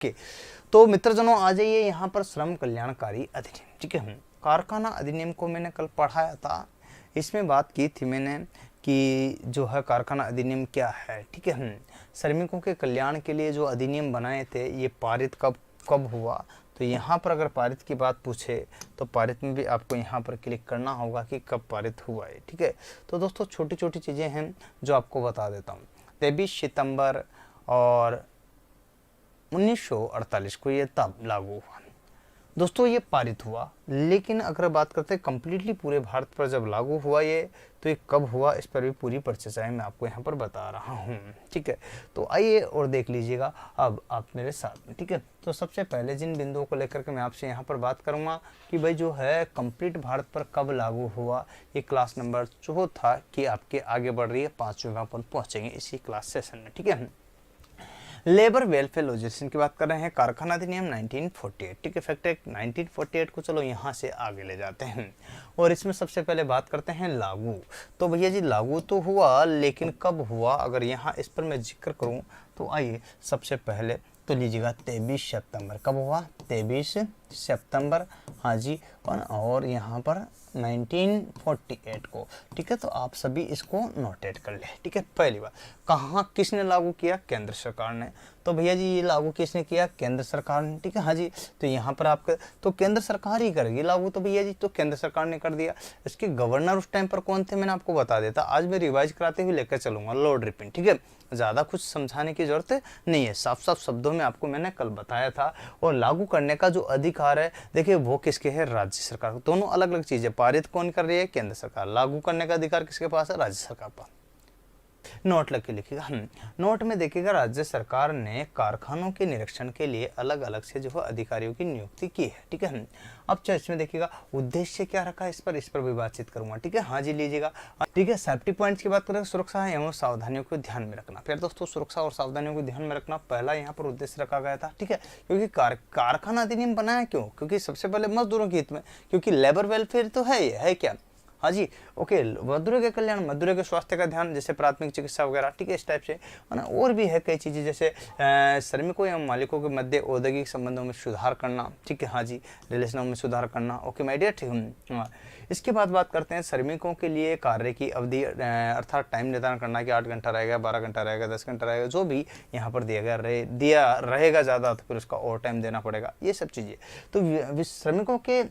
के तो मित्रजनों आ जाइए यहाँ पर श्रम कल्याणकारी अधिनियम। ठीक है, कारखाना अधिनियम को मैंने कल पढ़ाया था, इसमें बात की थी मैंने कि जो है कारखाना अधिनियम क्या है। ठीक है, श्रमिकों के कल्याण के लिए जो अधिनियम बनाए थे ये पारित कब कब हुआ, तो यहाँ पर अगर पारित की बात पूछे तो पारित में भी आपको यहाँ पर क्लिक करना होगा कि कब पारित हुआ है। ठीक है, तो दोस्तों छोटी छोटी चीज़ें हैं जो आपको बता देता हूँ। 23 सितंबर और 1948 को ये तब लागू हुआ दोस्तों, ये पारित हुआ। लेकिन अगर बात करते हैं कम्प्लीटली पूरे भारत पर जब लागू हुआ ये, तो ये कब हुआ इस पर भी पूरी परिचर्चाएं मैं आपको यहाँ पर बता रहा हूँ। ठीक है, तो आइए और देख लीजिएगा अब आप मेरे साथ में। ठीक है, तो सबसे पहले जिन बिंदुओं को लेकर के मैं आपसे यहाँ पर बात करूँगा कि भाई जो है कंप्लीट भारत पर कब लागू हुआ, ये क्लास नंबर चौथा की आपके आगे बढ़ रही है, 5वें पर पहुँचेंगे इसी क्लास सेशन में। ठीक है, लेबर वेलफेयर लेजिस्लेशन की बात कर रहे हैं, कारखाना अधिनियम 1948। ठीक है, फैक्ट 1948 को चलो यहाँ से आगे ले जाते हैं और इसमें सबसे पहले बात करते हैं लागू। तो भैया जी लागू तो हुआ, लेकिन कब हुआ अगर यहाँ इस पर मैं जिक्र करूँ तो आइए सबसे पहले तो लीजिएगा 23 सितंबर। कब हुआ? 23 सितंबर, हाँ जी, और यहाँ पर 1948 को। ठीक है, तो आप सभी इसको नोटेट कर ले। ठीक है, पहली बात कहाँ किसने लागू किया? केंद्र सरकार ने। तो भैया जी ये लागू किसने किया? केंद्र सरकार ने। ठीक है, हाँ जी, तो यहाँ पर आपका तो केंद्र सरकार ही करेगी लागू, तो भैया जी तो केंद्र सरकार ने कर दिया। इसके गवर्नर उस टाइम पर कौन थे मैंने आपको बता देता, आज मैं रिवाइज कराते हुए लेकर चलूंगा, लॉर्ड रिपन। ठीक है, ज़्यादा कुछ समझाने की जरूरत नहीं है, साफ साफ शब्दों में आपको मैंने कल बताया था। और लागू करने का जो अधिकार है देखिए वो किसके है? राज्य सरकार। दोनों अलग अलग चीज़ें, पारित कौन कर रही है? केंद्र सरकार। लागू करने का अधिकार किसके पास है? राज्य सरकार पास। नोट लग के लिखिएगा। नोट में देखिएगा राज्य सरकार ने कारखानों के निरीक्षण के लिए अलग अलग से जो है अधिकारियों की नियुक्ति की है। ठीक है, अब चाहे इसमें देखिएगा उद्देश्य क्या रखा है, इस पर भी बातचीत करूंगा। ठीक है, हाँ जी लीजिएगा। ठीक है, सेफ्टी पॉइंट्स की बात करें, सुरक्षा एवं सावधानियों को ध्यान में रखना। फिर दोस्तों सुरक्षा और सावधानियों को ध्यान में रखना पहला यहाँ पर उद्देश्य रखा गया था। ठीक है, क्योंकि कारखाना अधिनियम बनाया क्यों? क्योंकि सबसे पहले मजदूरों के हित में, क्योंकि लेबर वेलफेयर तो है, ये है क्या? हाँ जी, ओके, मजदूरों के कल्याण, मजदूरों के स्वास्थ्य का ध्यान, जैसे प्राथमिक चिकित्सा वगैरह। ठीक है, इस टाइप से ना और भी है कई चीज़ें, जैसे श्रमिकों एवं मालिकों के मध्य औद्योगिक संबंधों में सुधार करना। ठीक है, हाँ जी, रिलेशनों में सुधार करना। ओके माय डियर, ठीक है। इसके बाद बात करते हैं श्रमिकों के लिए कार्य की अवधि, अर्थात टाइम निर्धारण करना कि 8 घंटा रहेगा, 12 घंटा रहेगा, 10 घंटा रहेगा, जो भी यहाँ पर दिया रहेगा ज़्यादा तो फिर उसका और टाइम देना पड़ेगा, ये सब चीज़ें। तो श्रमिकों के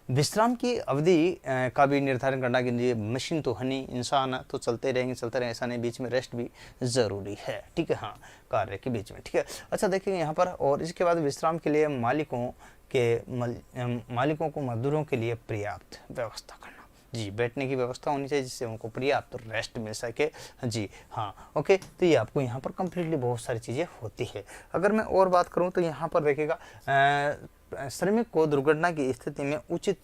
विश्राम की अवधि का भी निर्धारण करना कि ये मशीन तो है नहीं, इंसान है तो चलते रहेंगे, ऐसा नहीं, बीच में रेस्ट भी ज़रूरी है। ठीक है, हाँ, कार्य के बीच में। ठीक है, अच्छा देखिए यहाँ पर, और इसके बाद विश्राम के लिए मालिकों को मजदूरों के लिए पर्याप्त व्यवस्था करना। जी, बैठने की व्यवस्था होनी चाहिए जिससे उनको पर्याप्त रेस्ट मिल सके। जी हाँ, ओके, तो ये आपको यहाँ पर कम्प्लीटली बहुत सारी चीज़ें होती है। अगर मैं और बात करूँ तो यहाँ पर देखिएगा श्रमिक को दुर्घटना की स्थिति में उचित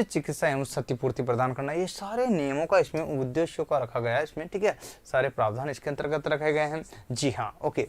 चिकित्सा एवं क्षतिपूर्ति प्रदान करना, ये सारे नियमों का इसमें उद्देश्यों का रखा गया है इसमें। ठीक है, सारे प्रावधान इसके अंतर्गत रखे गए हैं। जी हाँ, ओके।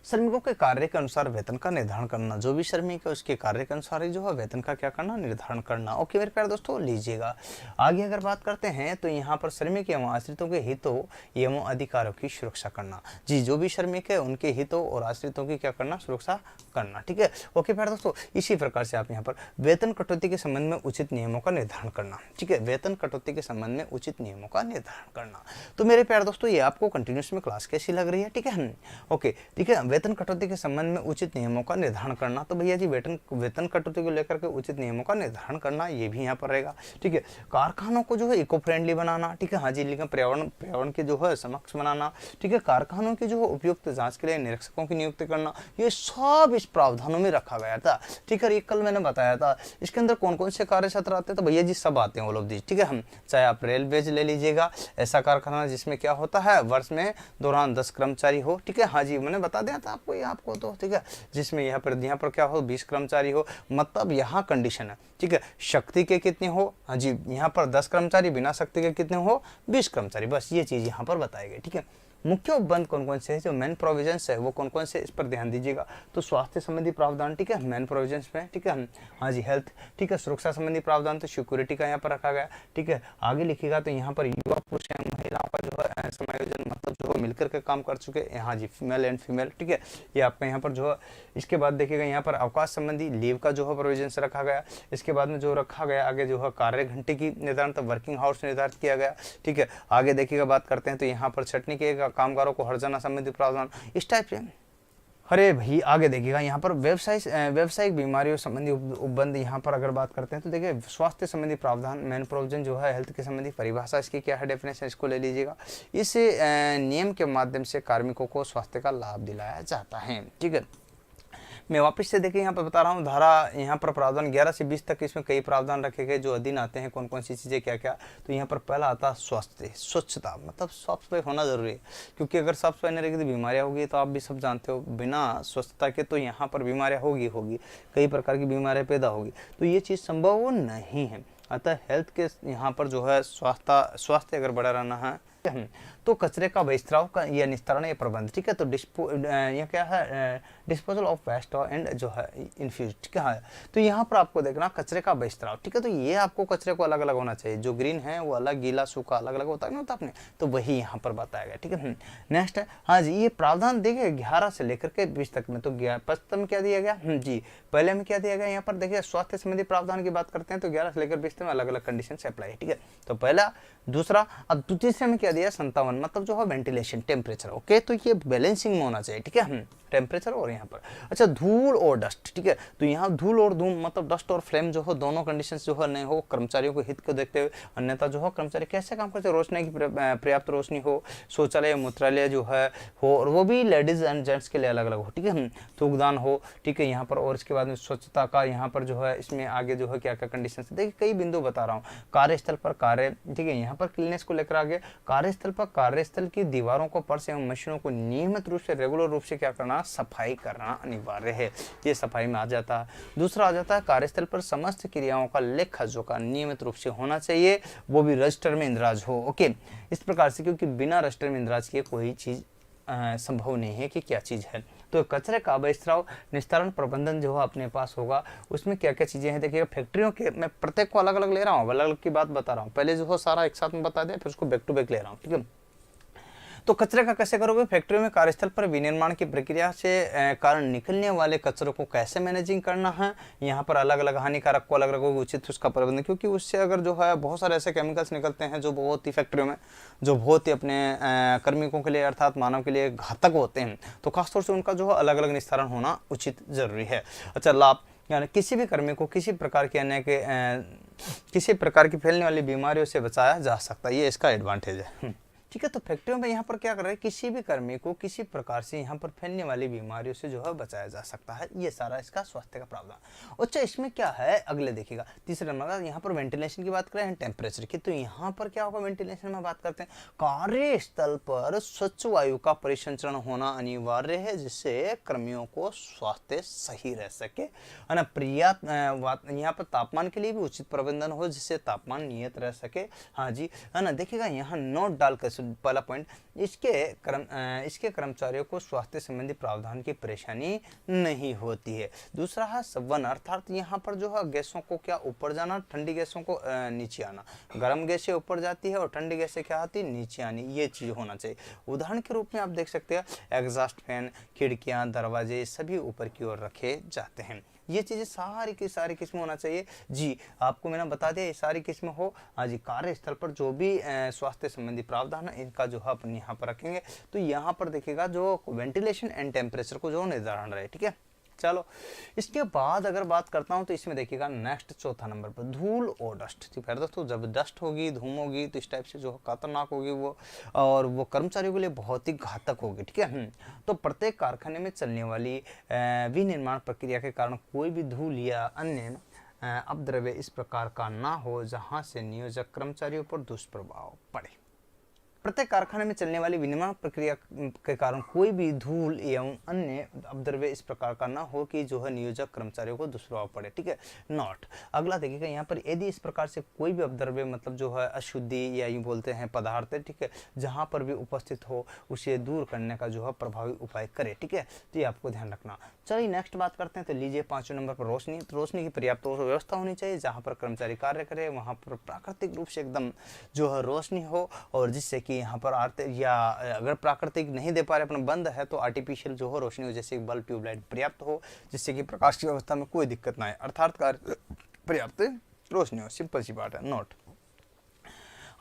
श्रमिकों के कार्य के अनुसार वेतन का निर्धारण करना, जो भी श्रमिक है उसके कार्य के अनुसार ही जो है वेतन का क्या करना? निर्धारण करना। ओके मेरे प्यारे दोस्तों, लीजिएगा आगे अगर बात करते हैं तो यहाँ पर श्रमिक एवं आश्रितों के हितों एवं अधिकारों की सुरक्षा करना। जी, जो भी श्रमिक है उनके हितों और आश्रितों की क्या करना? सुरक्षा करना। ठीक है, ओके प्यारे दोस्तों, इसी प्रकार से आप यहाँ पर वेतन कटौती के संबंध में उचित नियमों का निर्धारण करना। ठीक है, वेतन कटौती के संबंध में उचित नियमों का निर्धारण करना। तो मेरे प्यारे दोस्तों ये आपको कंटिन्यूस में क्लास कैसी लग रही है? ठीक है, ओके, ठीक है, वेतन कटौती के संबंध में उचित नियमों का निर्धारण करना। तो भैया जी वेतन कटौती को लेकर के उचित नियमों का निर्धारण करना, ये भी यहाँ पर रहेगा। ठीक है, कारखानों को जो है इको फ्रेंडली बनाना। ठीक है, हाँ जी, लेकिन पर्यावरण के जो है समक्ष बनाना। ठीक है, कारखानों की जो है उपयुक्त जांच के लिए निरीक्षकों की नियुक्ति करना, ये सब इस प्रावधानों में रखा गया था। ठीक है, ये कल मैंने बताया था। इसके अंदर कौन कौन से कार्य क्षेत्र आते हैं? तो भैया जी सब आते हैं, ऑल ऑफ दिस। ठीक है, हम चाहे आप रेलवेज ले लीजिएगा, ऐसा कारखाना जिसमें क्या होता है वर्ष में दौरान 10 कर्मचारी हो। ठीक है, हाँ जी, मैंने बता दिया था आपको तो। ठीक है, जिसमें यहाँ पर क्या हो 20 कर्मचारी हो, मतलब यहाँ कंडीशन है। ठीक है, शक्ति के कितने हो? हाँ जी, यहाँ पर 10 कर्मचारी, बिना शक्ति के कितने हो? 20 कर्मचारी, बस ये चीज़ यहाँ पर बताई गई। ठीक है, मुख्य उपबंध कौन कौन से है, जो मेन प्रोविजंस है वो कौन कौन से, इस पर ध्यान दीजिएगा। तो स्वास्थ्य संबंधी प्रावधान, ठीक है, मेन प्रोविजंस में। ठीक है, हाँ जी, हेल्थ। ठीक है, सुरक्षा संबंधी प्रावधान तो सिक्योरिटी का यहाँ पर रखा गया। ठीक है, आगे लिखिएगा तो यहाँ पर युवा पुरुष एवं महिलाओं का जो है समायोजन मतलब जो मिलकर के काम कर चुके हैं, हाँ जी, फीमेल एंड फीमेल, ठीक है। ये आपका यहाँ पर जो है, इसके बाद देखिएगा यहाँ पर अवकाश संबंधी लीव का जो है प्रोविजन से रखा गया। इसके बाद में जो रखा गया आगे जो है कार्य घंटे की निर्धारण, तो वर्किंग हाउस निर्धारित किया गया, ठीक है। आगे देखिएगा बात करते हैं तो यहाँ पर छटनी के कामगारों को हर्जाना संबंधी प्रावधान, इस टाइप से। अरे भाई आगे देखिएगा यहाँ पर व्यवसायिक बीमारियों संबंधी उपबंध, यहाँ पर अगर बात करते हैं तो देखिए स्वास्थ्य संबंधी प्रावधान, मेन प्रोविजन जो है हेल्थ के संबंधी परिभाषा इसकी क्या है, डेफिनेशन इसको ले लीजिएगा। इस नियम के माध्यम से कार्मिकों को स्वास्थ्य का लाभ दिलाया जाता है, ठीक है। मैं वापस से देखिए यहाँ पर बता रहा हूँ, धारा यहाँ पर प्रावधान 11 से 20 तक इसमें कई प्रावधान रखे गए जो अधीन आते हैं, कौन कौन सी चीज़ें क्या क्या। तो यहाँ पर पहला आता है स्वास्थ्य, स्वच्छता, मतलब साफ सफाई होना जरूरी है, क्योंकि अगर साफ सफाई नहीं रहेगी तो बीमारियाँ होगी। तो आप भी सब जानते हो बिना स्वच्छता के तो यहाँ पर बीमारियाँ होगी, कई प्रकार की बीमारियाँ पैदा होगी, तो ये चीज़ संभव नहीं है। अतः हेल्थ के यहाँ पर जो है स्वास्थ्य अगर बढ़ा रहना है तो कचरे का बहिस्त्राव का या निस्तारण या प्रबंध, ठीक है। तो ये क्या है, डिस्पोजल ऑफ वेस्ट एंड जो है इनफ्यूज, ठीक है। तो यहाँ पर आपको देखना कचरे का बहिस्त्राव, ठीक है। तो ये आपको कचरे को अलग अलग होना चाहिए, जो ग्रीन है वो अलग, गीला सूखा अलग अलग होता है ना, होता आपने, तो वही यहाँ पर बताया गया, ठीक है। नेक्स्ट है, हाँ जी, ये प्रावधान देखिए 11 से लेकर के 20 तक में, तो 25 में क्या दिया गया जी, पहले में क्या दिया गया, यहाँ पर देखिए स्वास्थ्य संबंधी प्रावधान की बात करते हैं तो 11 से लेकर 20 में अलग अलग कंडीशन से अप्लाई है, ठीक है। तो पहला, दूसरा, अब तीसरे में क्या दिया 57, मतलब जो है वेंटिलेशन, टेम्परेचर, ओके। तो ये बैलेंसिंग में होना चाहिए, ठीक है, टेम्परेचर और यहाँ पर। अच्छा, धूल और डस्ट, ठीक है। तो यहाँ धूल और धूम मतलब डस्ट और फ्लेम जो हो, दोनों कंडीशन जो है नहीं हो, कर्मचारियों को हित को देखते हुए, अन्यथा जो हो कर्मचारी कैसे काम करते हैं, रोशनी की पर्याप्त रोशनी हो, शौचालय मूत्रालय जो है हो, और वो भी लेडीज एंड जेंट्स के लिए अलग अलग हो, ठीक है, थूकदान हो, ठीक है यहाँ पर। और इसके बाद में स्वच्छता का यहाँ पर जो है, इसमें आगे जो है क्या क्या कंडीशन है, देखिए कई बिंदु बता रहा हूँ। कार्यस्थल पर कार्य, ठीक है, यहाँ पर क्लीनेस को लेकर आगे, कार्यस्थल पर कार्यस्थल की दीवारों को, फर्श एवं मशीनों को नियमित रूप से, रेगुलर रूप से क्या करना, सफाई करना अनिवार्य है, ये सफाई में आ जाता है। दूसरा आ जाता है कार्यस्थल पर समस्त क्रियाओं का लेखा जोखा नियमित रूप से होना चाहिए, वो भी रजिस्टर में इंदराज हो, ओके। इस प्रकार से, क्योंकि बिना रजिस्टर में इंदराज किए कोई चीज संभव नहीं है कि क्या चीज है। तो कचरे का बहिस्त्राव निस्तारण प्रबंधन जो है अपने पास होगा, उसमें क्या क्या चीजें हैं देखिएगा। फैक्ट्रियों के, मैं प्रत्येक को अलग अलग ले रहा हूँ, अलग अलग की बात बता रहा हूँ, पहले जो हो सारा एक साथ में बता दिया, फिर उसको बैक टू बैक ले रहा हूँ, ठीक है। तो कचरे का कैसे करोगे, फैक्ट्रियों में कार्यस्थल पर विनिर्माण की प्रक्रिया से कारण निकलने वाले कचरों को कैसे मैनेजिंग करना है, यहाँ पर अलग अलग हानिकारक को अलग अलग उचित उसका प्रबंधन, क्योंकि उससे अगर जो है बहुत सारे ऐसे केमिकल्स निकलते हैं जो बहुत ही फैक्ट्रियों में, जो बहुत ही अपने कार्मिकों के लिए अर्थात मानव के लिए घातक होते हैं, तो खासतौर से उनका जो है अलग अलग निस्तारण होना उचित जरूरी है। अच्छा, लाभ, यानी किसी भी कर्मी को किसी प्रकार की किसी प्रकार की फैलने वाली बीमारियों से बचाया जा सकता है, ये इसका एडवांटेज है, ठीक है। तो फैक्ट्रियों में यहाँ पर क्या कर रहे हैं, किसी भी कर्मी को किसी प्रकार से यहाँ पर फैलने वाली बीमारियों से जो है बचाया जा सकता है, ये सारा इसका स्वास्थ्य का प्रावधान। अच्छा, इसमें क्या है अगले देखिएगा, तीसरे नंबर का यहाँ पर वेंटिलेशन की बात करें, टेम्परेचर की, तो यहाँ पर क्या होगा, वेंटिलेशन में बात करते हैं, कार्यस्थल पर स्वच्छ वायु का परिसंचरण होना अनिवार्य है, जिससे कर्मियों को स्वास्थ्य सही रह सके, है ना। पर्याप्त यहाँ पर तापमान के लिए भी उचित प्रबंधन हो, जिससे तापमान नियत रह सके, हाँ जी, है ना। देखिएगा यहाँ नोट डालकर, पहला पॉइंट, इसके कर्मचारियों को स्वास्थ्य संबंधी प्रावधान की परेशानी नहीं होती है। दूसरा है संवन, अर्थात यहाँ पर जो है गैसों को क्या ऊपर जाना, ठंडी गैसों को नीचे आना, गर्म गैसें ऊपर जाती है और ठंडी गैसें क्या आती है, नीचे आनी, ये चीज होना चाहिए। उदाहरण के रूप में आप देख सकते हैं एग्जॉस्ट फैन, खिड़कियां, दरवाजे सभी ऊपर की ओर रखे जाते हैं, ये चीजें सारी की सारी किस्में होना चाहिए जी। आपको मैंने बता दिया ये सारी किस्में हो, हाँ जी। कार्यस्थल पर जो भी स्वास्थ्य संबंधी प्रावधान है, इनका जो है अपन यहाँ पर रखेंगे। तो यहाँ पर देखिएगा जो वेंटिलेशन एंड टेम्परेचर को जो निर्धारण रहे, ठीक है। चलो, इसके बाद अगर बात करता हूं तो इसमें देखिएगा नेक्स्ट चौथा नंबर पर धूल और डस्ट, ठीक है दोस्तों। जब डस्ट होगी, धूम होगी, तो इस टाइप से जो खतरनाक होगी वो, और वो कर्मचारियों के लिए बहुत ही घातक होगी, ठीक है। तो प्रत्येक कारखाने में चलने वाली विनिर्माण प्रक्रिया के कारण कोई भी धूल या अन्य अपद्रव्य इस प्रकार का ना हो जहां से नियोजक कर्मचारियों पर दुष्प्रभाव पड़े। प्रत्येक कारखाने में चलने वाली विनिर्माण प्रक्रिया के कारण कोई भी धूल एवं अन्य अपद्रव्य इस प्रकार का ना हो कि जो है नियोजक कर्मचारियों को दुष्प्रभाव पड़े। ठीक है, नॉट। अगला देखिएगा यहाँ पर, यदि इस प्रकार से कोई भी अपद्रव्य मतलब जो है अशुद्धि या यूं बोलते हैं पदार्थ, ठीक है, जहां पर भी उपस्थित हो उसे दूर करने का जो है प्रभावी उपाय करे। ठीक है, तो ये आपको ध्यान रखना। चलिए नेक्स्ट बात करते हैं। तो लीजिए 5वें नंबर पर रोशनी। तो रोशनी की पर्याप्त व्यवस्था होनी चाहिए, जहां पर कर्मचारी कार्य करे वहां पर प्राकृतिक रूप से एकदम जो है रोशनी हो, और जिससे कि यहाँ पर आते या अगर प्राकृतिक नहीं दे पा रहे अपना बंद है तो आर्टिफिशियल जो हो रोशनी हो, जैसे बल्ब ट्यूबलाइट पर्याप्त हो, जिससे कि प्रकाश की व्यवस्था में कोई दिक्कत ना आए, अर्थात पर्याप्त रोशनी हो। सिंपल सी बात है, नोट।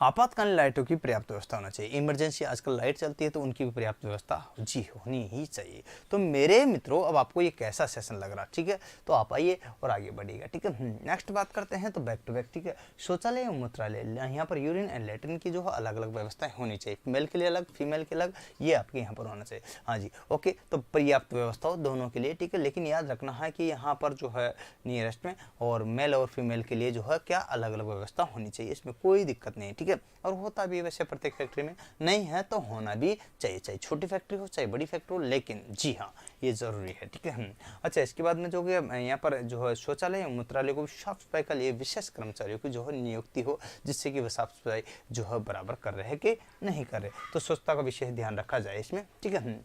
आपातकालीन लाइटों की पर्याप्त व्यवस्था होना चाहिए। इमरजेंसी आजकल लाइट चलती है तो उनकी भी पर्याप्त व्यवस्था जी होनी ही चाहिए। तो मेरे मित्रों, अब आपको ये कैसा सेशन लग रहा, ठीक है, तो आप आइए और आगे बढ़िएगा। ठीक है, नेक्स्ट बात करते हैं तो बैक टू बैक। ठीक है, शौचालय एवं मूत्रालय, यहाँ पर यूरिन एंड लेटरिन की जो है अलग अलग व्यवस्थाएं होनी चाहिए, मेल के लिए अलग, फीमेल के अलग, ये आपके यहाँ पर होना चाहिए। हाँ जी, ओके। तो पर्याप्त व्यवस्था हो दोनों के लिए, ठीक है, लेकिन याद रखना है कि यहाँ पर जो है नियरेस्ट में और मेल और फीमेल के लिए जो है क्या अलग अलग व्यवस्था होनी चाहिए, इसमें कोई दिक्कत नहीं है। ठीक है, और होता भी वैसे प्रत्येक फैक्ट्री में, नहीं है तो होना भी चाहिए, चाहे छोटी फैक्ट्री हो चाहे बड़ी फैक्ट्री हो, लेकिन जी हाँ ये जरूरी है। ठीक है, अच्छा, इसके बाद में जो कि यहाँ पर जो है शौचालय या मूत्रालय को साफ सफाई के लिए विशेष कर्मचारियों की जो है नियुक्ति हो, जिससे कि वह साफ सफाई जो है बराबर कर रहे कि नहीं कर रहे, तो स्वच्छता का विशेष ध्यान रखा जाए इसमें। ठीक है,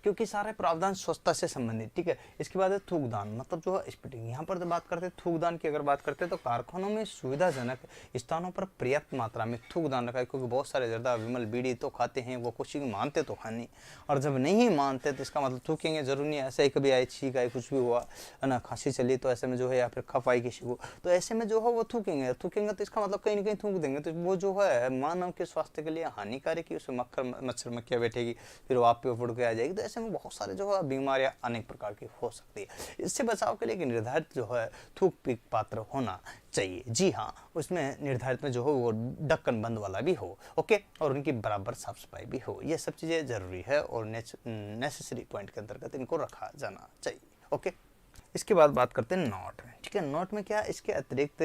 क्योंकि सारे प्रावधान स्वच्छता से संबंधित। ठीक है, इसके बाद है थूकदान, मतलब जो है स्पिटिंग। यहाँ पर जब बात करते हैं थूकदान की, अगर बात करते हैं तो कारखानों में सुविधाजनक स्थानों पर पर्याप्त मात्रा में थूकदान रखा है, क्योंकि बहुत सारे जर्दा विमल बीड़ी तो खाते हैं, वो कुछ मानते तो है नहीं, और जब नहीं मानते तो इसका मतलब थूकेंगे जरूर नहीं। ऐसे ही कभी आई छींक आई कुछ भी हुआ है ना, खांसी चली तो ऐसे में जो है, या फिर खप आई किसी को, तो ऐसे में जो है वो थूकेंगे तो इसका मतलब कहीं ना कहीं थूक देंगे, तो वो जो है मानव के स्वास्थ्य के लिए हानिकारक है, उसमें मच्छर मक्खियाँ बैठेगी, फिर वो आप पे उड़ के आ जाएगी, तो ऐसे में बहुत सारे जो है बीमारियां अनेक प्रकार की हो सकती है। इससे बचाव के लिए निर्धारित जो है थूक पीक पात्र होना चाहिए। जी हाँ, उसमें निर्धारित में जो हो वो ढक्कन बंद वाला भी हो, ओके, और उनकी बराबर साफ सफाई भी हो। ये सब चीजें जरूरी है और नेसेसरी पॉइंट के अंतर्गत इनको रखा जाना चाहिए। ओके, इसके बाद बात करते हैं नोट में। ठीक है, नोट में क्या, इसके अतिरिक्त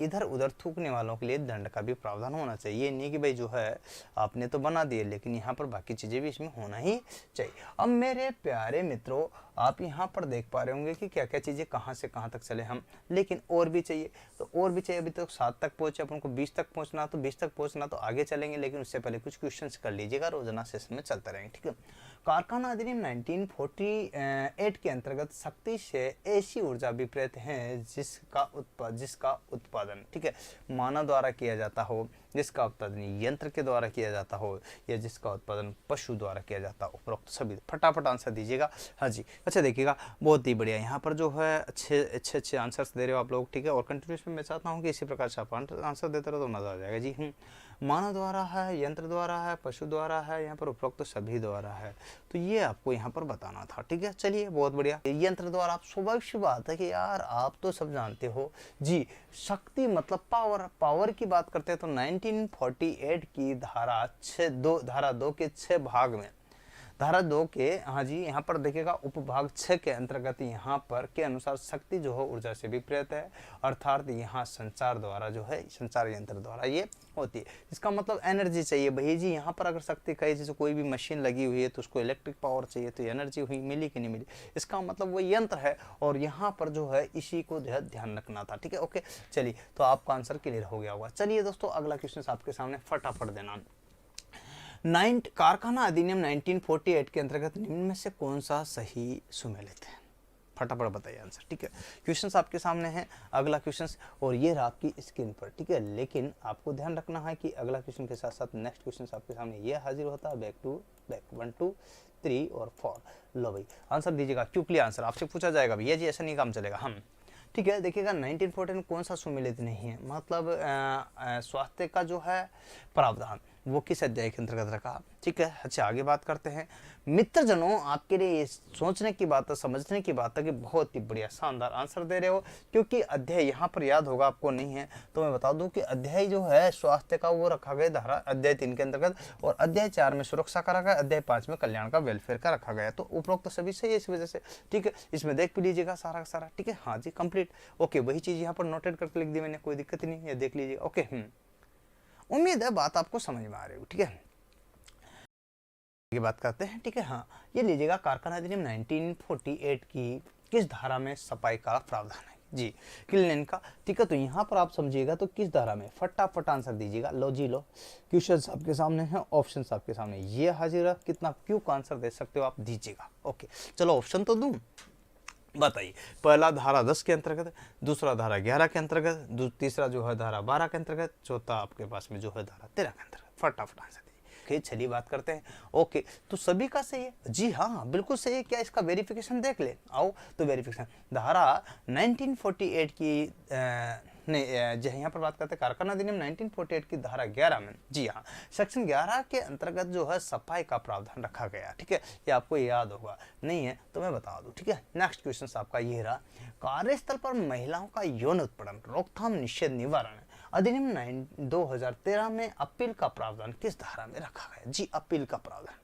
इधर उधर थूकने वालों के लिए दंड का भी प्रावधान होना चाहिए। ये नहीं कि भाई जो है आपने तो बना दिए, लेकिन यहाँ पर बाकी चीजें भी इसमें होना ही चाहिए। अब मेरे प्यारे मित्रों, आप यहाँ पर देख पा रहे होंगे कि क्या क्या चीजें कहाँ से कहाँ तक चले हम, लेकिन और भी चाहिए, तो और भी चाहिए। अभी तो 7 तक पहुंचे, अपन को 20 तक पहुंचना, तो 20 तक पहुंचना तो आगे चलेंगे, लेकिन उससे पहले कुछ क्वेश्चन कर लीजिएगा, रोजाना सेशन में चलते रहेंगे। ठीक है, कारखाना अधिनियम 1948 के अंतर्गत शक्ति से ऐसी ऊर्जा विप्रेत है जिसका उत्पादन, ठीक है, मानव द्वारा किया जाता हो, जिसका उत्पादन यंत्र के द्वारा किया जाता हो, या जिसका उत्पादन पशु द्वारा किया जाता हो, उपरोक्त सभी। फटाफट आंसर दीजिएगा। हाँ जी, अच्छा देखिएगा, बहुत ही बढ़िया, यहाँ पर जो है अच्छे आंसर्स दे रहे हो आप लोग। ठीक है, और कंटिन्यूस में मैं चाहता हूँ कि इसी प्रकार से आप आंसर देते रहो तो मजा आ जाएगा। जी, मानव द्वारा है, यंत्र द्वारा है, पशु द्वारा है, यहाँ पर उपरोक्त सभी द्वारा है, तो ये आपको यहाँ पर बताना था। ठीक है, चलिए बहुत बढ़िया। यंत्र द्वारा, आप स्वाभाविक सी बात है कि यार आप तो सब जानते हो जी, शक्ति मतलब पावर की बात करते हैं तो 1948 की धारा 2 के 6 भाग में, धारा 2 के, हाँ जी, यहाँ पर देखिएगा उपभाग 6 के अंतर्गत यहाँ पर के अनुसार शक्ति जो है ऊर्जा से विपरीत है, अर्थात यहाँ संचार द्वारा जो है, संचार यंत्र द्वारा ये होती है। इसका मतलब एनर्जी चाहिए भाई जी। यहाँ पर अगर शक्ति कहीं जैसे कोई भी मशीन लगी हुई है तो उसको इलेक्ट्रिक पावर चाहिए, तो एनर्जी हुई, मिली कि नहीं मिली, इसका मतलब वो यंत्र है, और यहाँ पर जो है इसी को ध्यान रखना था। ठीक है, ओके, चलिए, तो आपका आंसर क्लियर हो गया होगा। चलिए दोस्तों, अगला क्वेश्चन आपके सामने, फटाफट देना। कारखाना अधिनियम 1948 के अंतर्गत निम्न में से कौन सा सही सुमेलित है? फटाफट बताइए आंसर। ठीक है, क्वेश्चंस आपके सामने हैं, अगला क्वेश्चंस, और ये रहा आपकी स्क्रीन पर। ठीक है, लेकिन आपको ध्यान रखना है कि अगला क्वेश्चन के साथ साथ नेक्स्ट क्वेश्चन आपके सामने ये हाजिर होता है, बैक टू बैक 1 2 3 और 4। लो भाई, आंसर दीजिएगा, क्विकली आंसर आपसे पूछा जाएगा भैया जी, ऐसा नहीं काम चलेगा हम। ठीक है, देखिएगा 1914 में कौन सा सुमेलित नहीं है, मतलब स्वास्थ्य का जो है प्रावधान वो किस अध्याय के अंतर्गत रखा। ठीक है, अच्छा आगे बात करते हैं मित्रजनों, आपके लिए ये सोचने की बात है, समझने की बात है कि बहुत ही बढ़िया शानदार आंसर दे रहे हो, क्योंकि अध्याय यहाँ पर याद होगा आपको, नहीं है तो मैं बता दूं कि अध्याय जो है स्वास्थ्य का वो रखा गया धारा अध्याय 3 के अंतर्गत, और अध्याय 4 में सुरक्षा का रखा, अध्याय 5 में कल्याण का वेलफेयर का रखा गया, तो उपरोक्त सभी सही है इस वजह से। ठीक है, इसमें देख भी लीजिएगा सारा का सारा। ठीक है, हाँ जी, कंप्लीट, ओके, वही चीज यहाँ पर नोटेड करके लिख दी मैंने, कोई दिक्कत नहीं है, देख लीजिएगा। ओके, उम्मीद है बात आपको समझ में आ रही हो, ठीक है। की बात करते हैं, ठीक है। हाँ, ये लीजिएगा कारखाना अधिनियम 1948 की किस धारा में सफाई का प्रावधान है? जी, क्लीन का, ठीक है। तो यहाँ पर आप समझिएगा तो किस धारा में, फटाफट आंसर दीजिएगा। लो जी लो, क्वेश्चन आपके सामने है, ऑप्शन आपके सामने, ये हाजिर है, कितना क्यों का आंसर दे सकते हो आप दीजिएगा। ओके, चलो ऑप्शन तो दूं, बताइए। पहला धारा 10 के अंतर्गत, दूसरा धारा 11 के अंतर्गत, तीसरा जो है धारा 12 के अंतर्गत, चौथा आपके पास में जो है धारा 13 के अंतर्गत। फटाफट आंसर दीजिए। चलिए बात करते हैं। ओके, तो सभी का सही है जी, हाँ बिल्कुल सही है। क्या इसका वेरिफिकेशन देख ले, आओ तो वेरिफिकेशन। धारा 1948 की जो यहाँ पर बात करते हैं कारखाना अधिनियम 1948 की धारा 11 में, जी हाँ, सेक्शन 11 के अंतर्गत जो है सफाई का प्रावधान रखा गया, ठीक है। ये आपको याद होगा, नहीं है तो मैं बता दूं, ठीक है। नेक्स्ट क्वेश्चन आपका ये रहा, कार्यस्थल पर महिलाओं का यौन उत्पीड़न रोकथाम निषेध निवारण अधिनियम 2013 में अपील का प्रावधान किस धारा में रखा गया? जी, अपील का प्रावधान।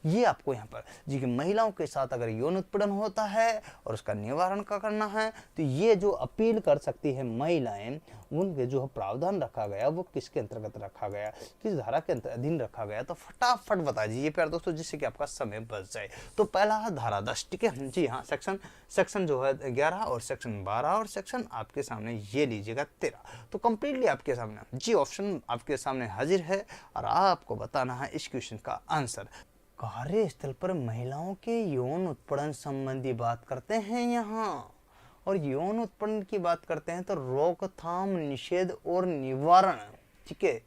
ये आपको यहाँ पर जी कि महिलाओं के साथ अगर यौन उत्पीड़न होता है और उसका निवारण का करना है तो ये जो अपील कर सकती है महिलाएं, उनके जो प्रावधान रखा गया वो किसके अंतर्गत रखा गया, किस धारा के अधीन रखा गया? तो फटाफट बता दीजिए प्यारे दोस्तों, जिससे कि आपका समय बच जाए। तो पहला है धारा 10, ठीक है। जी हाँ, सेक्शन जो है 11 और सेक्शन 12 और सेक्शन आपके सामने ये लीजिएगा 13। तो कंप्लीटली आपके सामने जी ऑप्शन आपके सामने हाजिर है और आपको बताना है इस क्वेश्चन का आंसर। कार्यस्थल पर महिलाओं के यौन उत्पीड़न संबंधी बात करते हैं यहाँ, और यौन उत्पीड़न की बात करते हैं तो रोकथाम निषेध और निवारण, ठीक है।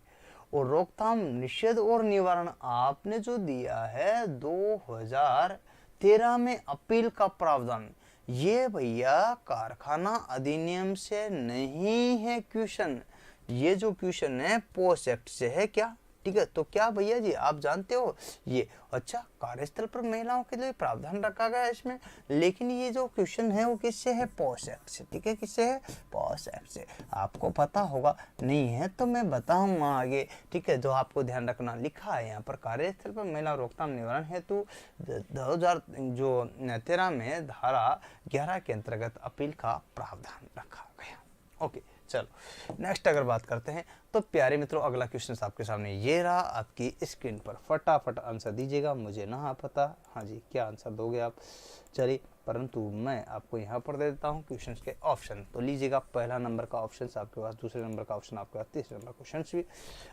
और रोकथाम निषेध और निवारण आपने जो दिया है 2013 में अपील का प्रावधान, ये भैया कारखाना अधिनियम से नहीं है क्वेश्चन, ये जो क्वेश्चन है पोस्ट एक्ट से है, क्या, ठीक है। तो क्या भैया जी आप जानते हो ये, अच्छा, कार्यस्थल पर महिलाओं के लिए प्रावधान रखा गया है इसमें, लेकिन ये जो क्वेश्चन है वो किससे है? पोस्ट एक्ट से, ठीक है। किससे है? पोस्ट एक्ट से। आपको पता होगा, नहीं है तो मैं बताऊंगा आगे, ठीक है। जो आपको ध्यान रखना, लिखा है यहाँ पर कार्यस्थल पर महिला रोकथाम निवारण हेतु 2013 में धारा 11 के अंतर्गत अपील का प्रावधान रखा गया। ओके, चलो नेक्स्ट अगर बात करते हैं तो प्यारे मित्रों अगला क्वेश्चन आपके सामने ये रहा आपकी स्क्रीन पर, फटाफट आंसर दीजिएगा। मुझे ना पता, हाँ जी, क्या आंसर दोगे आप, चलिए, परंतु मैं आपको यहाँ पर दे देता हूँ क्वेश्चन के ऑप्शन। तो लीजिएगा, पहला नंबर का ऑप्शन आपके पास, दूसरे नंबर का ऑप्शन आपके पास, तीसरे नंबर क्वेश्चन भी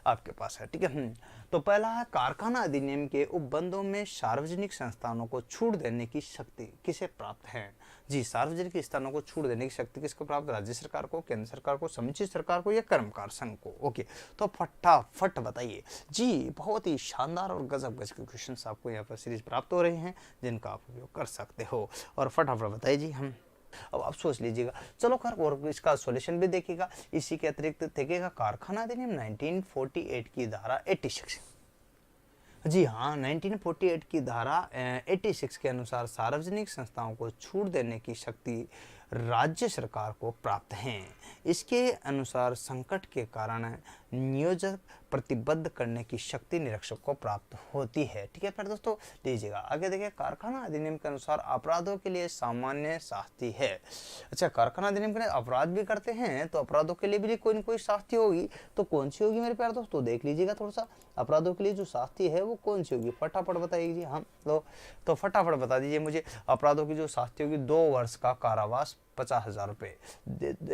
आपके पास है, ठीक है। तो पहला है, कारखाना अधिनियम के उपबंधों में सार्वजनिक संस्थानों को छूट देने की शक्ति किसे प्राप्त है? जी, सार्वजनिक स्थानों को छूट देने की शक्ति किसको प्राप्त? राज्य सरकार को, केंद्र सरकार को, समुचित सरकार को या कर्मकार संघ को? ओके, तो फटाफट बताइए जी। बहुत ही शानदार और गजब गजब के क्वेश्चन आपको यहाँ पर सीरीज प्राप्त हो रहे हैं जिनका आप उपयोग कर सकते हो, और फटाफट बताइए जी। हम अब आप सोच लीजिएगा, चलो खैर, और इसका सॉल्यूशन भी देखिएगा। इसी के अतिरिक्त देखेगा कारखाना अधिनियम 1948 की धारा 86, जी हाँ, 1948 की धारा 86 के अनुसार सार्वजनिक संस्थाओं को छूट देने की शक्ति राज्य सरकार को प्राप्त है। इसके अनुसार संकट के कारण नियोजक प्रतिबद्ध करने की शक्ति निरीक्षक को प्राप्त होती है, ठीक है। फिर दोस्तों लीजिएगा आगे, देखिए कारखाना अधिनियम के अनुसार अपराधों के लिए सामान्य शास्ति है। अच्छा, कारखाना अधिनियम के लिए अपराध भी करते हैं तो अपराधों के लिए भी कोई न कोई शास्ति होगी, तो कौन सी होगी मेरे प्यारे दोस्तों? देख लीजिएगा थोड़ा सा, अपराधों के लिए जो शास्ति है वो कौन सी होगी, फटाफट बताइए जी। हम तो फटाफट बता दीजिए मुझे, अपराधों की जो शास्ति होगी 2 वर्ष का कारावास 50,000 रुपये,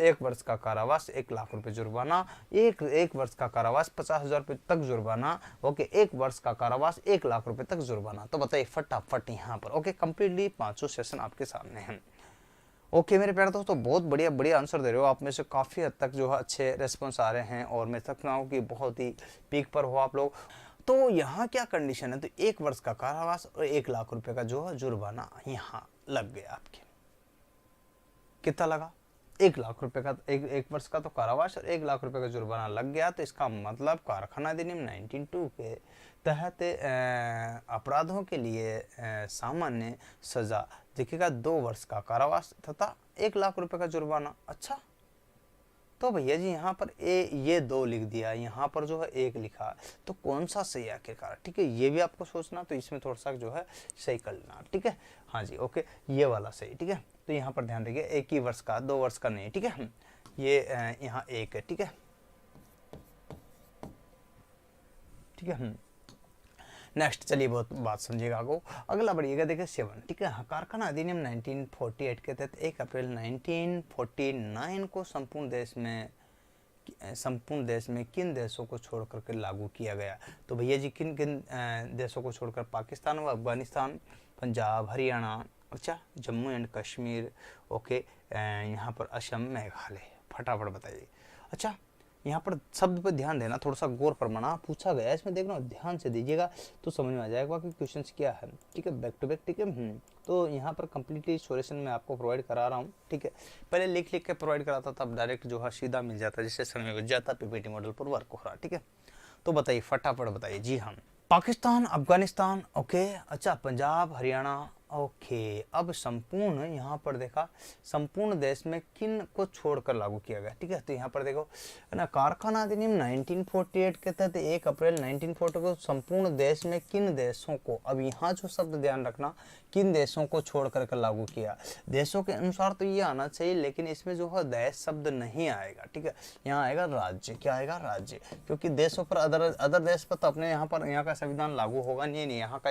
1 वर्ष का कारावास 1 लाख रुपए जुर्माना, एक वर्ष का कारावास 50,000 रुपये तक जुर्माना, ओके, 1 वर्ष का कारावास 1 लाख रुपए तक जुर्माना। तो बताइए फटाफट यहाँ पर, ओके, कंप्लीटली 500 सेशन आपके सामने हैं। ओके मेरे प्यारे दोस्तों, बहुत बढ़िया आंसर दे रहे हो आप में से, काफ़ी हद तक जो है अच्छे रेस्पॉन्स आ रहे हैं और मैं सकता हूँ कि बहुत ही पीक पर हो आप लोग। तो यहाँ क्या कंडीशन है, तो 1 वर्ष का कारावास और 1 लाख रुपए का जो है जुर्माना यहाँ लग गया आपके। कितना लगा? 1 लाख रुपए का, एक वर्ष का तो कारावास और 1 लाख रुपए का जुर्माना लग गया। तो इसका मतलब कारखाना अधिनियम 1902 के तहत अपराधों के लिए सामान्य सजा देखिएगा 2 वर्ष का कारावास तथा 1 लाख रुपए का जुर्माना। अच्छा, तो भैया जी यहाँ पर ये 2 लिख दिया, यहाँ पर जो है 1 लिखा, तो कौन सा सही आखिरकार, ठीक है। ये भी आपको सोचना, तो इसमें थोड़ा सा जो है सही कर लेना, ठीक है। हाँ जी, ओके, ये वाला सही, ठीक है। तो यहाँ पर ध्यान रखिए, 1 ही वर्ष का, 2 वर्ष का नहीं, ठीक है। ये यहाँ 1 है, ठीक है। ठीक है। नेक्स्ट चलिए बहुत बात समझिएगा आगे, अगला बढ़िएगा। देखिए 7, ठीक है। कारखाना अधिनियम 1948 के तहत 1 अप्रैल 1949 को संपूर्ण देश में किन देशों को छोड़ करके लागू किया गया? तो भैया जी किन किन देशों को छोड़कर? पाकिस्तान व अफगानिस्तान, पंजाब, हरियाणा, अच्छा, जम्मू एंड कश्मीर, ओके, यहाँ पर असम, मेघालय। फटाफट बताइए। अच्छा, यहाँ पर शब्द पर ध्यान देना, थोड़ा सा गौर फरमाना, पूछा गया इसमें, देखना ध्यान से दीजिएगा तो समझ में आ जाएगा कि क्वेश्चंस क्या है, ठीक है, बैक टू बैक, ठीक है। तो यहाँ पर कंप्लीटली सॉल्यूशन मैं आपको प्रोवाइड करा रहा हूँ, ठीक है। पहले लिख के प्रोवाइड कराता था, अब डायरेक्ट जो है सीधा मिल जाता है, जिससे समझ में जाता पीपीटी मॉडल पर वर्क हो रहा, ठीक है। तो बताइए, फटाफट बताइए। जी हाँ, पाकिस्तान, अफगानिस्तान, ओके, अच्छा, पंजाब, हरियाणा, ओके। अब संपूर्ण, यहाँ पर देखा संपूर्ण देश में किन को छोड़कर लागू किया गया, ठीक है। तो यहाँ पर देखो ना, कारखाना अधिनियम 1948 के तहत 1 अप्रैल 1940 को संपूर्ण देश में किन देशों को, अब यहाँ जो शब्द ध्यान रखना, किन देशों को छोड़ कर लागू किया। देशों के अनुसार तो ये आना चाहिए, लेकिन इसमें जो है देश शब्द नहीं आएगा, ठीक है। यहाँ आएगा राज्य। क्या आएगा? राज्य, क्योंकि देशों पर अदर देश पर तो अपने यहाँ का संविधान लागू होगा नहीं, यहाँ का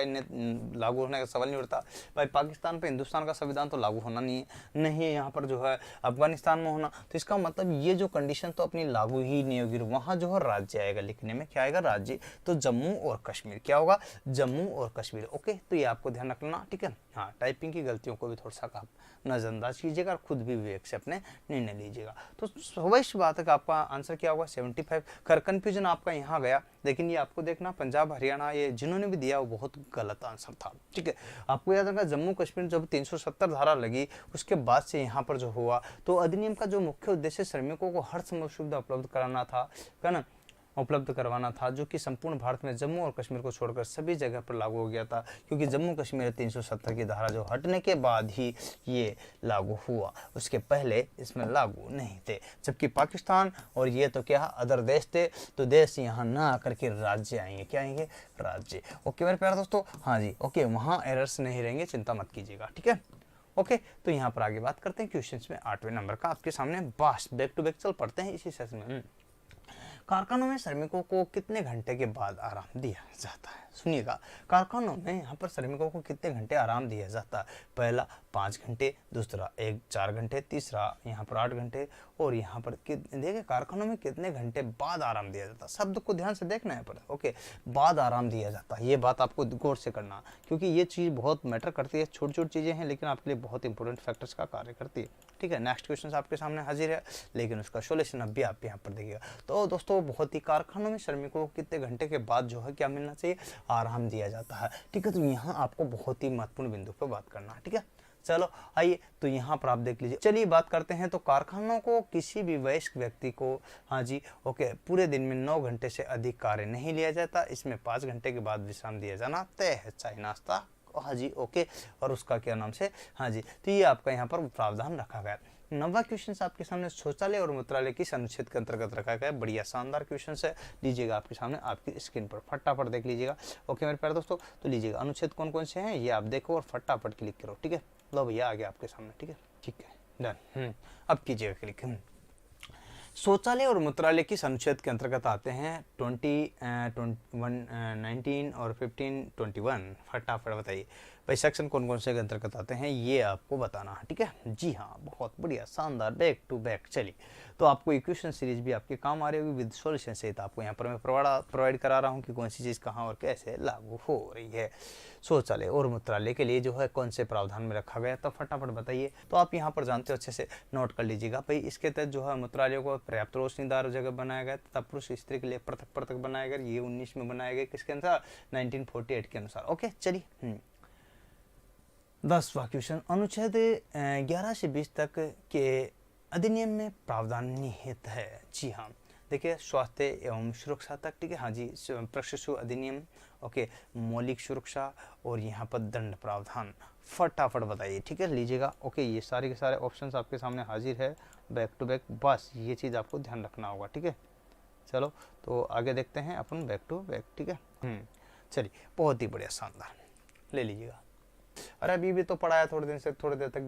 लागू होने का सवाल नहीं उठता। भाई पाकिस्तान पे हिंदुस्तान का संविधान तो लागू होना नहीं है, यहाँ पर जो है अफगानिस्तान में होना, तो इसका मतलब ये जो कंडीशन तो अपनी लागू ही नहीं होगी। वहाँ जो है राज्य आएगा, लिखने में क्या आएगा? राज्य। तो जम्मू और कश्मीर, क्या होगा? जम्मू और कश्मीर, ओके। तो ये आपको ध्यान रखना, ठीक है। हाँ, टाइपिंग की गलतियों को भी थोड़ा सा आप नजरअंदाज कीजिएगा और खुद भी विवेक से अपने निर्णय लीजिएगा। तो स्वाभाविक बात है कि आपका आंसर क्या होगा? 75। कर कंफ्यूजन आपका यहाँ गया, लेकिन ये आपको देखना पंजाब, हरियाणा, ये जिन्होंने भी दिया वो बहुत गलत आंसर था, ठीक है। आपको याद रखना, जम्मू कश्मीर जब 370 धारा लगी, उसके बाद से यहाँ पर जो हुआ, तो अधिनियम का जो मुख्य उद्देश्य श्रमिकों को हर संभव सुविधा उपलब्ध कराना था, है ना, उपलब्ध करवाना था, जो कि संपूर्ण भारत में जम्मू और कश्मीर को छोड़कर सभी जगह पर लागू हो गया था, क्योंकि जम्मू कश्मीर 370 की धारा जो हटने के बाद ही ये लागू हुआ, उसके पहले इसमें लागू नहीं थे। जबकि पाकिस्तान और ये तो क्या अदर देश थे, तो देश यहाँ ना आकर के राज्य आएंगे। क्या आएंगे? राज्य। ओके मेरे प्यारे दोस्तों, हाँ जी, ओके, वहाँ एरर्स नहीं रहेंगे, चिंता मत कीजिएगा, ठीक है। ओके, तो यहाँ पर आगे बात करते हैं क्वेश्चंस में। 8वें नंबर का आपके सामने बस बैक टू बैक चल पढ़ते हैं इसी सेशन में। कारखानों में श्रमिकों को कितने घंटे के बाद आराम दिया जाता है? सुनिएगा, कारखानों में यहाँ पर श्रमिकों को कितने घंटे आराम दिया जाता है? पहला 5 घंटे, दूसरा 4 घंटे, तीसरा यहाँ पर 8 घंटे, और यहाँ पर देखिए कारखानों में कितने घंटे बाद आराम दिया जाता है। शब्द को ध्यान से देखना है पर, ओके, बाद आराम दिया जाता है, ये बात आपको गौर से करना, क्योंकि ये चीज़ बहुत मैटर करती है। छोटी छोटी चीज़ें हैं, लेकिन आपके लिए बहुत इंपॉर्टेंट फैक्टर्स का कार्य करती है, ठीक है। नेक्स्ट क्वेश्चन आपके सामने हाजिर है, लेकिन उसका सोल्यूशन अभी आप यहाँ पर देखिएगा। तो दोस्तों, बहुत ही कारखानों में श्रमिकों को कितने घंटे के बाद जो है क्या मिलना चाहिए? आराम दिया जाता है, ठीक है। तो यहाँ आपको बहुत ही महत्वपूर्ण बिंदु पर बात करना है, ठीक है। चलो आइए, तो यहाँ पर आप देख लीजिए। चलिए बात करते हैं, तो कारखानों को किसी भी वयस्क व्यक्ति को, हाँ जी, ओके, पूरे दिन में 9 घंटे से अधिक कार्य नहीं लिया जाता। इसमें 5 घंटे के बाद विश्राम दिया जाना तय है, चाय नाश्ता, हाँ जी, ओके, और उसका क्या नाम से, हाँ जी, तो ये आपका यहाँ पर प्रावधान रखा गया। 9वां क्वेश्चन आपके सामने शौचालय और मूत्रालय किस अनुच्छेद के अंतर्गत रखा गया है? बढ़िया शानदार क्वेश्चन है, लीजिएगा आपके सामने आपकी स्क्रीन पर, फटाफट देख लीजिएगा। ओके मेरे प्यारे दोस्तों, तो लीजिएगा अनुच्छेद कौन कौन से हैं ये आप देखो और फटाफट क्लिक करो, ठीक है। लो भैया आ गया आपके सामने, ठीक है, ठीक है, डन। अब कीजिएगा क्लिक। शौचालय और मूत्रालय किस अनुच्छेद के अंतर्गत आते हैं? 19 और 15, 21, फटाफट बताइए भाई, सेक्शन कौन कौन से के अंतर्गत आते हैं ये आपको बताना है, ठीक है। जी हाँ, बहुत बढ़िया, शानदार, बैक टू बैक। चलिए, तो आपको इक्वेशन सीरीज भी आपके काम आ रही होगी विद सॉल्यूशन सहित, आपको यहाँ पर मैं प्रोवाइड करा रहा हूँ कि कौन सी चीज़ कहाँ और कैसे लागू हो रही है। शौचालय और मूत्रालय के लिए जो है कौन से प्रावधान में रखा गया, तो फटाफट बताइए। तो आप यहाँ पर जानते हो, अच्छे से नोट कर लीजिएगा भाई। इसके तहत जो है मूत्रालय को पर्याप्त रोशनीदार जगह बनाया गया तथा पुरुष स्त्री के लिए पृथक पृथक बनाया गया। ये 19 में बनाया गया, किसके अनुसार? 1948 के अनुसार। ओके चलिए, 10वां क्वेश्चन, अनुच्छेद 11 से 20 तक के अधिनियम में प्रावधान निहित है। जी हाँ, देखिए, स्वास्थ्य एवं सुरक्षा तक, ठीक है, हाँ जी, प्रशिक्षु अधिनियम, ओके, मौलिक सुरक्षा, और यहाँ पर दंड प्रावधान, फटाफट बताइए, ठीक है, लीजिएगा। ओके, ये सारे के सारे ऑप्शंस आपके सामने हाजिर है, बैक टू बैक, बस ये चीज़ आपको ध्यान रखना होगा, ठीक है। चलो, तो आगे देखते हैं अपन बैक टू बैक, ठीक है। चलिए, बहुत ही बढ़िया, शानदार, ले लीजिएगा। अरे अभी भी तो पढ़ाया थोड़े दिन से, थोड़ी देर तक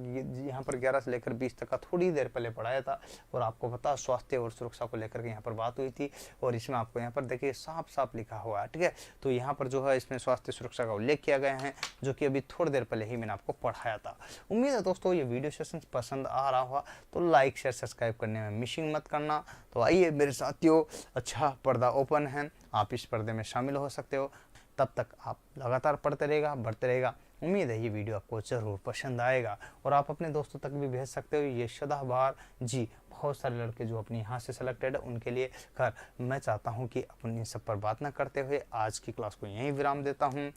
यहाँ पर 11 से लेकर 20 तक का थोड़ी देर पहले पढ़ाया था। और आपको पता स्वास्थ्य और सुरक्षा को लेकर के यहाँ पर बात हुई थी, और इसमें आपको यहाँ पर देखिए साफ साफ लिखा हुआ है, ठीक है। तो यहाँ पर जो है इसमें स्वास्थ्य सुरक्षा का उल्लेख किया गया है, जो कि अभी थोड़ी देर पहले ही मैंने आपको पढ़ाया था। उम्मीद है दोस्तों ये वीडियो सेशन पसंद आ रहा हुआ, तो लाइक शेयर सब्सक्राइब करने में मिसिंग मत करना। तो आइए मेरे साथियों, अच्छा पर्दा ओपन है, आप इस पर्दे में शामिल हो सकते हो। तब तक आप लगातार पढ़ते रहेगा, बढ़ते रहेगा। उम्मीद है ये वीडियो आपको ज़रूर पसंद आएगा, और आप अपने दोस्तों तक भी भेज सकते हो। ये सदाबहार जी, बहुत सारे लड़के जो अपने यहाँ से सेलेक्टेड है उनके लिए कर मैं चाहता हूँ कि अपनी सब पर बात ना करते हुए आज की क्लास को यहीं विराम देता हूँ।